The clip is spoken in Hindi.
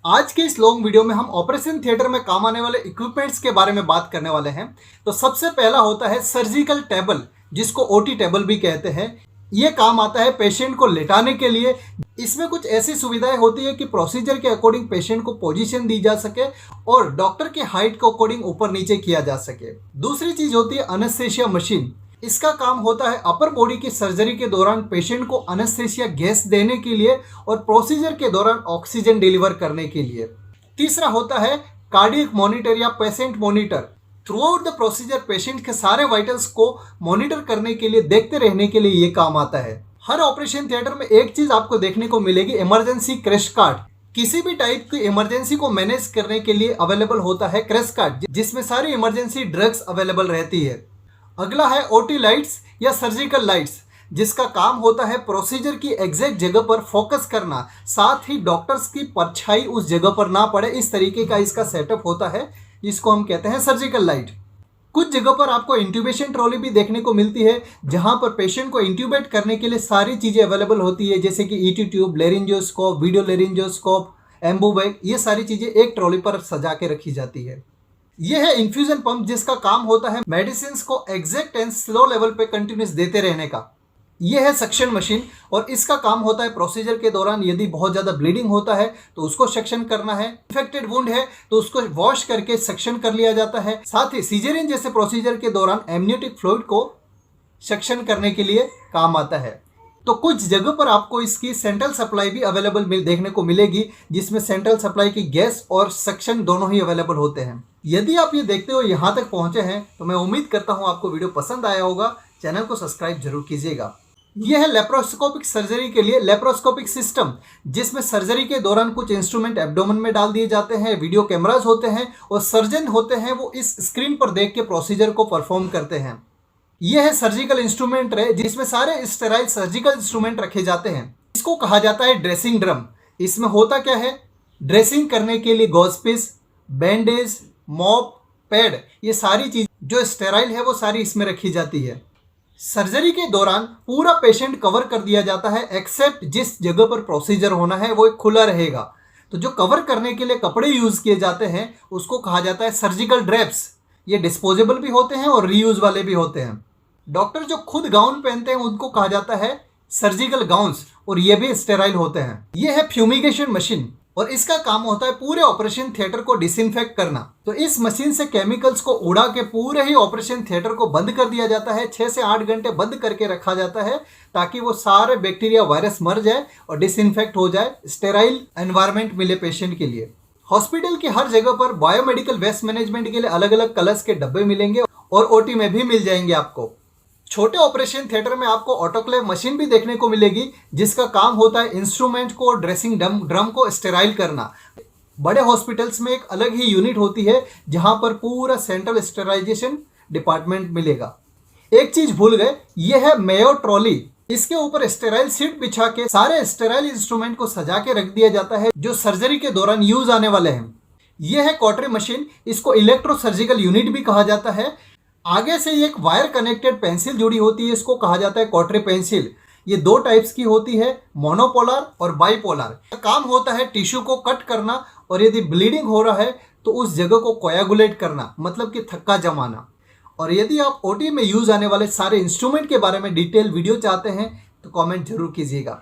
आज के इस लॉन्ग वीडियो में हम ऑपरेशन थिएटर में काम आने वाले इक्विपमेंट्स के बारे में बात करने वाले हैं। तो सबसे पहला होता है सर्जिकल टेबल, जिसको ओटी टेबल भी कहते हैं। ये काम आता है पेशेंट को लेटाने के लिए। इसमें कुछ ऐसी सुविधाएं होती है कि प्रोसीजर के अकॉर्डिंग पेशेंट को पोजीशन दी जा सके और डॉक्टर के हाइट के अकॉर्डिंग ऊपर नीचे किया जा सके। दूसरी चीज होती है एनेस्थीसिया मशीन। इसका काम होता है अपर बॉडी की सर्जरी के दौरान पेशेंट को एनेस्थीसिया गैस देने के लिए और प्रोसीजर के दौरान ऑक्सीजन डिलीवर करने के लिए। तीसरा होता है कार्डियक मॉनिटर या patient monitor. Through out the procedure patient के सारे वाइटल्स को मॉनिटर करने के लिए, देखते रहने के लिए ये काम आता है। हर ऑपरेशन थिएटर में एक चीज आपको देखने को मिलेगी, इमरजेंसी क्रैश कार्ड। किसी भी टाइप की इमरजेंसी को मैनेज करने के लिए अवेलेबल होता है क्रैश कार्ड, जिसमें सारी इमरजेंसी ड्रग्स अवेलेबल रहती है। अगला है ओटी लाइट्स या सर्जिकल लाइट्स, जिसका काम होता है प्रोसीजर की एग्जैक्ट जगह पर फोकस करना, साथ ही डॉक्टर्स की परछाई उस जगह पर ना पड़े, इस तरीके का इसका सेटअप होता है, जिसको हम कहते हैं सर्जिकल लाइट। कुछ जगह पर आपको इंट्यूबेशन ट्रॉली भी देखने को मिलती है, जहां पर पेशेंट को इंट्यूबेट करने के लिए सारी चीजें अवेलेबल होती है, जैसे कि ET tube, laryngoscope, video laryngoscope, Ambu bag. ये सारी चीजें एक ट्रॉली पर सजा के रखी जाती है। यह है इन्फ्यूजन पंप, जिसका काम होता है मेडिसिन को एग्जैक्ट एंड स्लो लेवल पे कंटिन्यूस देते रहने का। यह है सक्शन मशीन और इसका काम होता है प्रोसीजर के दौरान यदि बहुत ज़्यादा ब्लीडिंग होता है तो उसको सक्शन करना है, इन्फेक्टेड वुंड है तो उसको वॉश करके सक्शन कर लिया जाता है। साथ ही सीजरियन जैसे प्रोसीजर के दौरान एमनियोटिक फ्लूइड को सक्शन करने के लिए काम आता है। तो कुछ जगह पर आपको इसकी सेंट्रल सप्लाई भी अवेलेबल देखने को मिलेगी, जिसमें सेंट्रल सप्लाई की गैस और सक्शन दोनों ही अवेलेबल होते हैं। यदि आप ये देखते हो यहाँ तक पहुंचे हैं तो मैं उम्मीद करता हूँ आपको वीडियो पसंद आया होगा। चैनल को सब्सक्राइब जरूर कीजिएगा। यह है लेप्रोस्कोपिक सर्जरी के लिए लेप्रोस्कोपिक सिस्टम, जिसमें सर्जरी के दौरान कुछ इंस्ट्रूमेंट एब्डोमेन में डाल दिए जाते हैं, वीडियो कैमराज होते हैं और सर्जन होते हैं, वो इस स्क्रीन पर देख के प्रोसीजर को परफॉर्म करते हैं। यह है सर्जिकल इंस्ट्रूमेंट है, जिसमें सारे स्टेराइल सर्जिकल इंस्ट्रूमेंट रखे जाते हैं। इसको कहा जाता है ड्रेसिंग ड्रम। इसमें होता क्या है, ड्रेसिंग करने के लिए gauze piece, bandage, mop, pad, ये सारी चीज जो स्टेराइल है वो सारी इसमें रखी जाती है। सर्जरी के दौरान पूरा पेशेंट कवर कर दिया जाता है, एक्सेप्ट जिस जगह पर प्रोसीजर होना है वो खुला रहेगा। तो जो कवर करने के लिए कपड़े यूज किए जाते हैं उसको कहा जाता है सर्जिकल ड्रेप्स। ये डिस्पोजेबल भी होते हैं और रीयूज वाले भी होते हैं। डॉक्टर जो खुद गाउन पहनते हैं उनको कहा जाता है सर्जिकल गाउन्स और ये भी स्टेराइल होते हैं। ये है फ्यूमिगेशन मशीन और इसका काम होता है पूरे ऑपरेशन थिएटर को डिसइंफेक्ट करना। तो इस मशीन से केमिकल्स को उड़ा के पूरे ही ऑपरेशन थिएटर को बंद कर दिया जाता है। 6 से 8 घंटे बंद करके रखा जाता है ताकि वो सारे बैक्टीरिया, वायरस मर जाए और डिसइंफेक्ट हो जाए, स्टेराइल एनवायरनमेंट मिले पेशेंट के लिए। हॉस्पिटल की हर जगह पर बायोमेडिकल वेस्ट मैनेजमेंट के लिए अलग अलग कलर्स के डब्बे मिलेंगे और ओटी में भी मिल जाएंगे आपको। छोटे ऑपरेशन थिएटर में आपको ऑटोक्लेव मशीन भी देखने को मिलेगी, जिसका काम होता है इंस्ट्रूमेंट को और ड्रेसिंग ड्रम को स्टेराइल करना। बड़े हॉस्पिटल्स में एक अलग ही यूनिट होती है जहां पर पूरा सेंट्रल स्टेराइजेशन डिपार्टमेंट मिलेगा। एक चीज भूल गए, यह है मेयो ट्रॉली। इसके ऊपर स्टेराइल सीट बिछा के सारे स्टेराइल इंस्ट्रूमेंट को सजा के रख दिया जाता है जो सर्जरी के दौरान यूज आने वाले हैं। यह है कॉटरी मशीन, इसको इलेक्ट्रो सर्जिकल यूनिट भी कहा जाता है। आगे से एक वायर कनेक्टेड पेंसिल जुड़ी होती है, इसको कहा जाता है कॉटरी पेंसिल। ये 2 टाइप्स की होती है, मोनोपोलर और बाइपोलर। काम होता है टिश्यू को कट करना और यदि ब्लीडिंग हो रहा है तो उस जगह को कोयागुलेट करना, मतलब कि थक्का जमाना। और यदि आप ओटी में यूज आने वाले सारे इंस्ट्रूमेंट के बारे में डिटेल वीडियो चाहते हैं तो कमेंट जरूर कीजिएगा।